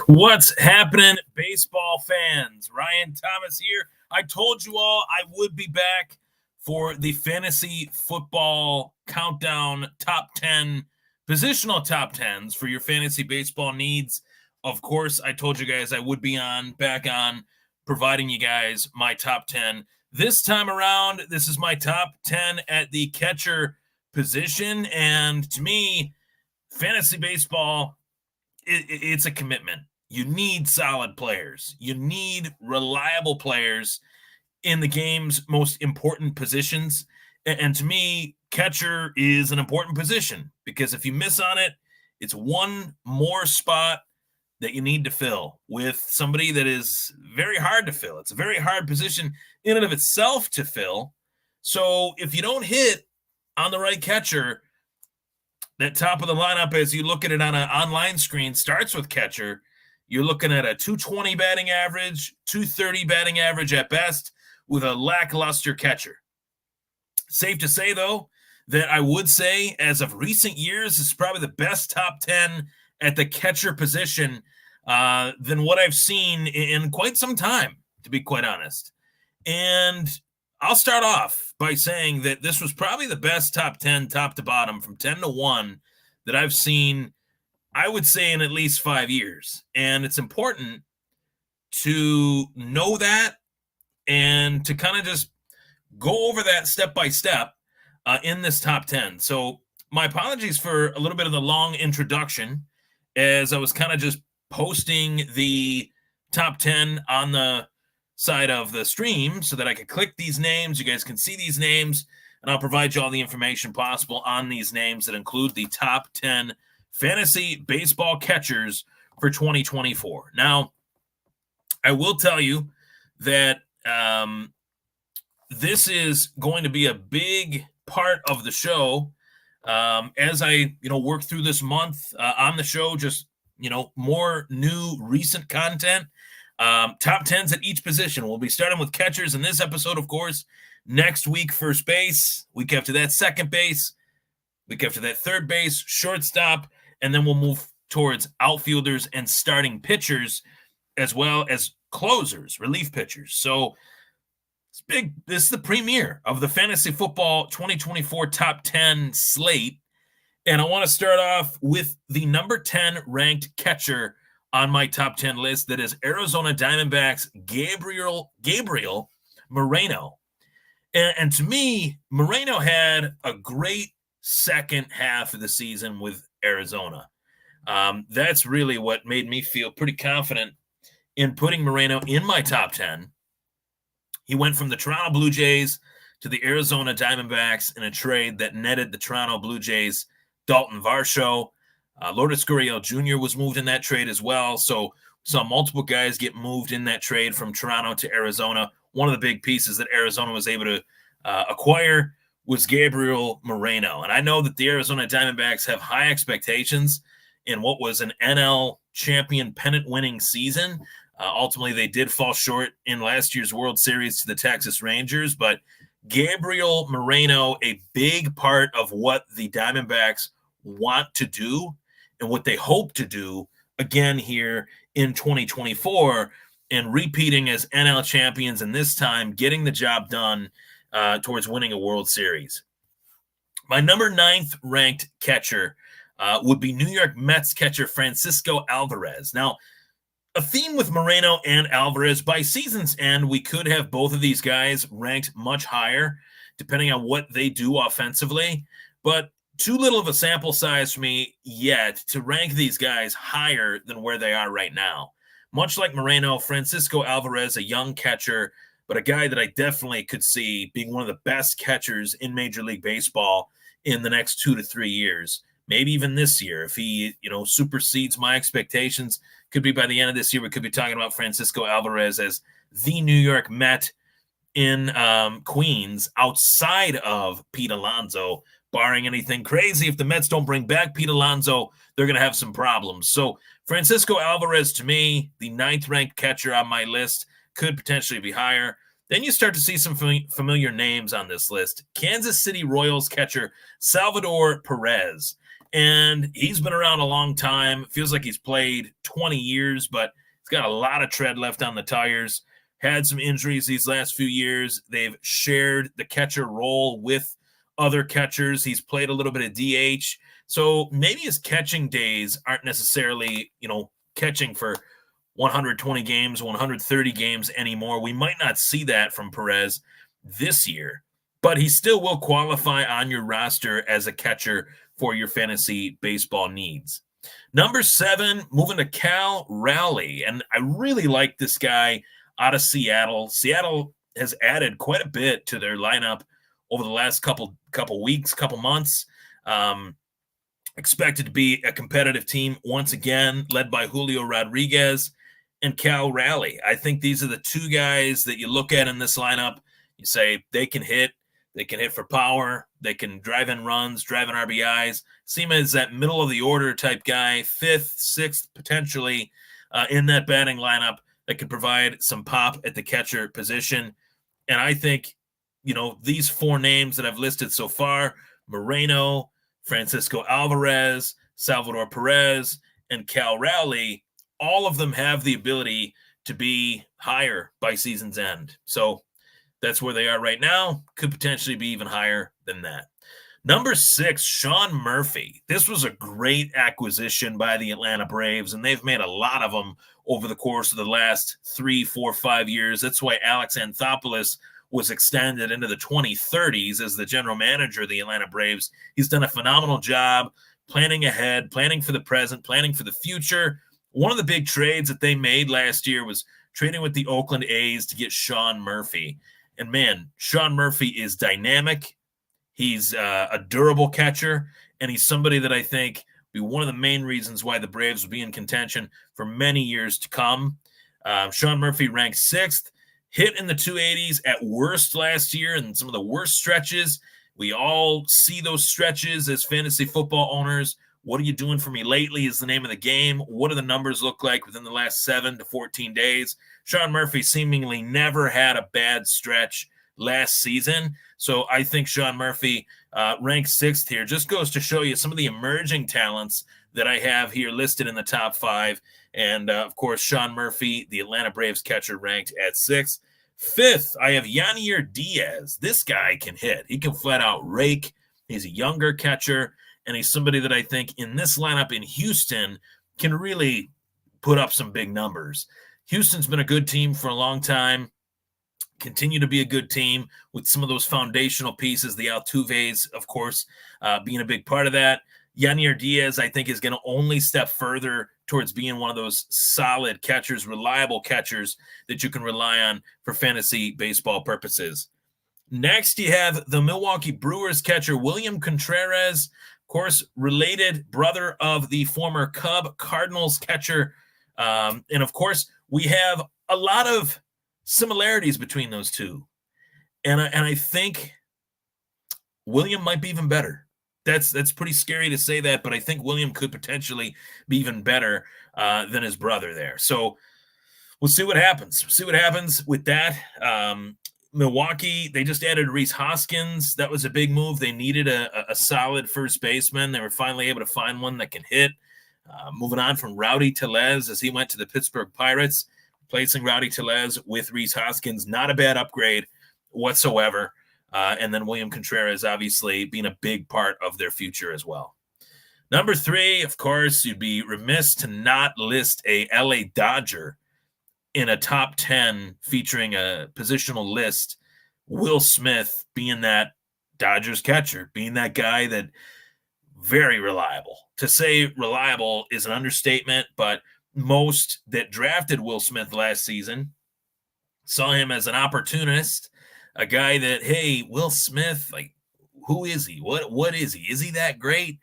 What's happening, baseball fans? Ryan Thomas here. I told you all I would be back for the fantasy football countdown top 10 positional top 10s for your fantasy baseball needs. Of course, I told you guys I would be back on providing you guys my top 10. This time around, this is my top 10 at the catcher position. And to me, fantasy baseball, it's a commitment. You need solid players. You need reliable players in the game's most important positions. And to me, catcher is an important position because if you miss on it, it's one more spot that you need to fill with somebody that is very hard to fill. It's a very hard position in and of itself to fill. So if you don't hit on the right catcher, that top of the lineup, as you look at it on an online screen, starts with catcher. You're looking at a 220 batting average, 230 batting average at best, with a lackluster catcher. Safe to say, though, that I would say, as of recent years, this is probably the best top 10 at the catcher position than what I've seen in quite some time, to be quite honest. And I'll start off by saying that this was probably the best top 10, top to bottom, from 10 to 1 that I've seen, I would say, in at least 5 years. And it's important to know that and to kind of just go over that step by step in this top 10. So my apologies for a little bit of the long introduction, as I was kind of just posting the top 10 on the side of the stream so that I could click these names. You guys can see these names, and I'll provide you all the information possible on these names that include the top 10 fantasy baseball catchers for 2024. Now, I will tell you that this is going to be a big part of the show as I, work through this month on the show, just, more new recent content. Top 10s at each position. We'll be starting with catchers in this episode, of course. Next week, first base. Week after that, second base. Week after that, third base, shortstop. And then we'll move towards outfielders and starting pitchers, as well as closers, relief pitchers. So it's big. This is the premiere of the Fantasy Football 2024 Top 10 slate. And I want to start off with the number 10 ranked catcher on my top 10 list. That is Arizona Diamondbacks Gabriel Moreno. And to me, Moreno had a great second half of the season with Arizona. That's really what made me feel pretty confident in putting Moreno in my top 10. He went from the Toronto Blue Jays to the Arizona Diamondbacks in a trade that netted the Toronto Blue Jays Dalton Varsho. Lourdes Gurriel Jr. was moved in that trade as well. So saw multiple guys get moved in that trade from Toronto to Arizona. One of the big pieces that Arizona was able to acquire was Gabriel Moreno. And I know that the Arizona Diamondbacks have high expectations in what was an NL champion pennant-winning season. Ultimately, they did fall short in last year's World Series to the Texas Rangers. But Gabriel Moreno, a big part of what the Diamondbacks want to do and what they hope to do again here in 2024, and repeating as NL champions, and this time getting the job done towards winning a World Series. My number 9th ranked catcher would be New York Mets catcher Francisco Alvarez. Now, a theme with Moreno and Alvarez, by season's end, we could have both of these guys ranked much higher, depending on what they do offensively, but too little of a sample size for me yet to rank these guys higher than where they are right now. Much like Moreno, Francisco Alvarez, a young catcher, but a guy that I definitely could see being one of the best catchers in Major League Baseball in the next 2 to 3 years. Maybe even this year, if he, supersedes my expectations. Could be by the end of this year, we could be talking about Francisco Alvarez as the New York Met in Queens, outside of Pete Alonso. Barring anything crazy, if the Mets don't bring back Pete Alonso, they're going to have some problems. So Francisco Alvarez, to me, the 9th-ranked catcher on my list, could potentially be higher. Then you start to see some familiar names on this list. Kansas City Royals catcher Salvador Perez. And he's been around a long time. It feels like he's played 20 years, but he's got a lot of tread left on the tires. Had some injuries these last few years. They've shared the catcher role with other catchers. He's played a little bit of DH. So maybe his catching days aren't necessarily, catching for 120 games, 130 games anymore. We might not see that from Perez this year, but he still will qualify on your roster as a catcher for your fantasy baseball needs. Number 7, moving to Cal Raleigh. And I really like this guy out of Seattle. Seattle has added quite a bit to their lineup over the last couple weeks, couple months. Expected to be a competitive team once again, led by Julio Rodriguez and Cal Raleigh. I think these are the two guys that you look at in this lineup. You say they can hit for power, they can drive in runs, drive in RBIs. Seema is that middle of the order type guy, 5th, 6th, potentially in that batting lineup that could provide some pop at the catcher position. And I think, these 4 names that I've listed so far, Moreno, Francisco Alvarez, Salvador Perez, and Cal Raleigh, all of them have the ability to be higher by season's end. So that's where they are right now. Could potentially be even higher than that. Number 6, Sean Murphy. This was a great acquisition by the Atlanta Braves, and they've made a lot of them over the course of the last 3, 4, 5 years. That's why Alex Anthopoulos was extended into the 2030s as the general manager of the Atlanta Braves. He's done a phenomenal job planning ahead, planning for the present, planning for the future. One of the big trades that they made last year was trading with the Oakland A's to get Sean Murphy. And man, Sean Murphy is dynamic. He's a durable catcher, and he's somebody that I think will be one of the main reasons why the Braves will be in contention for many years to come. Sean Murphy ranked 6th, hit in the 280s at worst last year and some of the worst stretches. We all see those stretches as fantasy football owners. What are you doing for me lately is the name of the game. What do the numbers look like within the last 7 to 14 days? Sean Murphy seemingly never had a bad stretch last season. So I think Sean Murphy ranked 6th here. Just goes to show you some of the emerging talents that I have here listed in the top 5. And, of course, Sean Murphy, the Atlanta Braves catcher, ranked at 6th. 5th, I have Yanier Diaz. This guy can hit. He can flat out rake. He's a younger catcher, and he's somebody that I think in this lineup in Houston can really put up some big numbers. Houston's been a good team for a long time, continue to be a good team with some of those foundational pieces, the Altuves, of course, being a big part of that. Yanier Diaz, I think, is going to only step further towards being one of those solid catchers, reliable catchers that you can rely on for fantasy baseball purposes. Next, you have the Milwaukee Brewers catcher, William Contreras, of course, related brother of the former Cub Cardinals catcher. And, of course, we have a lot of similarities between those two. And I think William might be even better. That's pretty scary to say that, but I think William could potentially be even better than his brother there. So we'll see what happens. See what happens with that. Milwaukee, they just added Rhys Hoskins. That was a big move. They needed a solid first baseman. They were finally able to find one that can hit. Moving on from Rowdy Tellez as he went to the Pittsburgh Pirates, replacing Rowdy Tellez with Rhys Hoskins. Not a bad upgrade whatsoever. And then William Contreras obviously being a big part of their future as well. Number 3, of course, you'd be remiss to not list a LA Dodger in a top 10 featuring a positional list. Will Smith being that Dodgers catcher, being that guy that very reliable. To say reliable is an understatement, but most that drafted Will Smith last season saw him as an opportunist, a guy that, hey, Will Smith, like, who is he? What is he? Is he that great?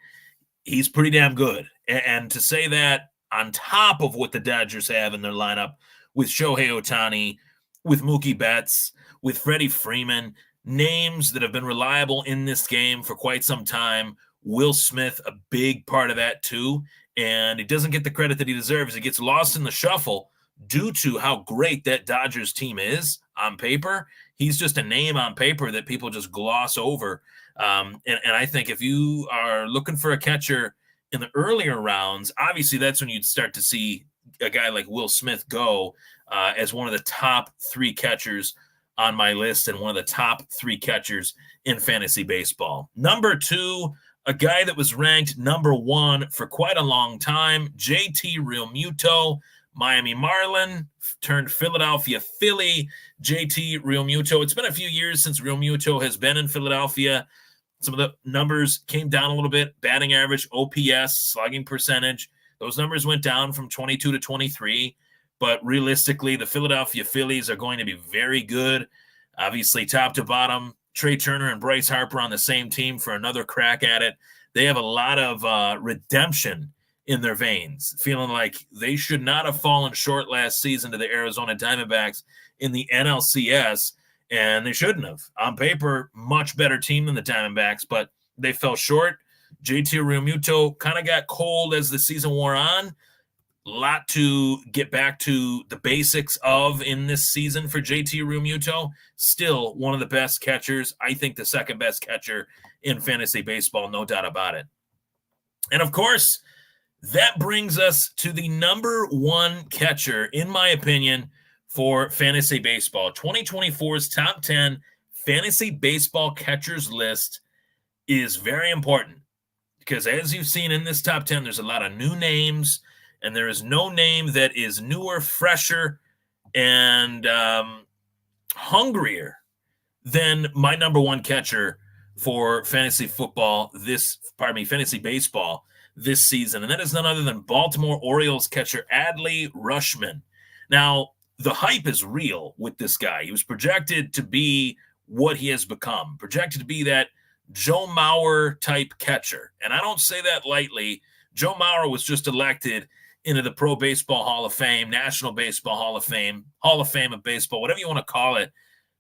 He's pretty damn good. And to say that on top of what the Dodgers have in their lineup with Shohei Ohtani, with Mookie Betts, with Freddie Freeman, names that have been reliable in this game for quite some time. Will Smith, a big part of that too. And he doesn't get the credit that he deserves. He gets lost in the shuffle due to how great that Dodgers team is on paper. He's just a name on paper that people just gloss over. And I think if you are looking for a catcher in the earlier rounds, obviously that's when you'd start to see a guy like Will Smith go as one of the top 3 catchers on my list and one of the top 3 catchers in fantasy baseball. Number 2, a guy that was ranked number 1 for quite a long time, JT Realmuto, Miami Marlin turned Philadelphia Philly. JT Realmuto. It's been a few years since Realmuto has been in Philadelphia. Some of the numbers came down a little bit. Batting average, OPS, slugging percentage. Those numbers went down from 22 to 23. But realistically, the Philadelphia Phillies are going to be very good. Obviously, top to bottom, Trey Turner and Bryce Harper on the same team for another crack at it. They have a lot of redemption in their veins, feeling like they should not have fallen short last season to the Arizona Diamondbacks in the NLCS, and they shouldn't have. On paper, much better team than the Diamondbacks, but they fell short. JT Realmuto kind of got cold as the season wore on. A lot to get back to the basics of in this season for JT Realmuto. Still one of the best catchers. I think the second best catcher in fantasy baseball, no doubt about it. And of course, that brings us to the number 1 catcher, in my opinion, for fantasy baseball. 2024's top 10 fantasy baseball catchers list is very important because, as you've seen in this top 10, there's a lot of new names, and there is no name that is newer, fresher, and hungrier than my number 1 catcher for fantasy baseball this season, and that is none other than Baltimore Orioles catcher Adley Rutschman. Now, the hype is real with this guy. He was projected to be what he has become, projected to be that Joe Mauer type catcher. And I don't say that lightly. Joe Mauer was just elected into the Pro Baseball Hall of Fame, National Baseball Hall of Fame, Hall of Fame of Baseball, whatever you want to call it.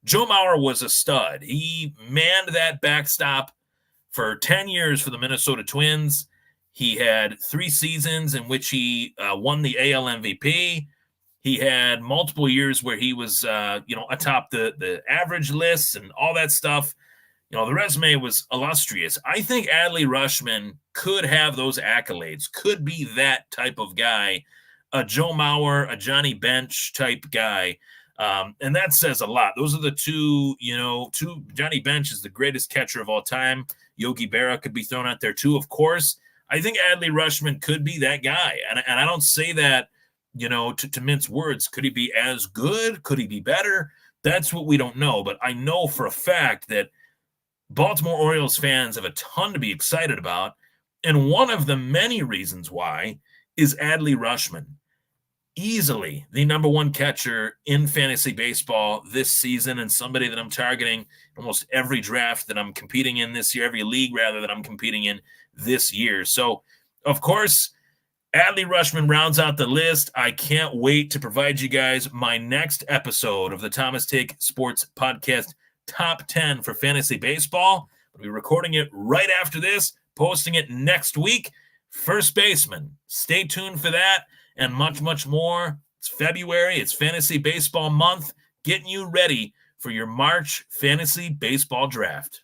Joe Mauer was a stud. He manned that backstop for 10 years for the Minnesota Twins. He had 3 seasons in which he won the AL MVP. He had multiple years where he was, atop the average lists and all that stuff. The resume was illustrious. I think Adley Rutschman could have those accolades, could be that type of guy, a Joe Mauer, a Johnny Bench type guy. And that says a lot. Those are the two. Johnny Bench is the greatest catcher of all time. Yogi Berra could be thrown out there too, of course. I think Adley Rutschman could be that guy. And I don't say that, to mince words. Could he be as good? Could he be better? That's what we don't know. But I know for a fact that Baltimore Orioles fans have a ton to be excited about. And one of the many reasons why is Adley Rutschman. Easily the number 1 catcher in fantasy baseball this season, and somebody that I'm targeting almost every draft that I'm competing in this year, every league rather that I'm competing in this year. So, of course, Adley Rutschman rounds out the list. I can't wait to provide you guys my next episode of the Thomas Take Sports Podcast Top 10 for fantasy baseball. I'll be recording it right after this, posting it next week. First baseman. Stay tuned for that. And much, much more. It's February. It's fantasy baseball month, getting you ready for your March fantasy baseball draft.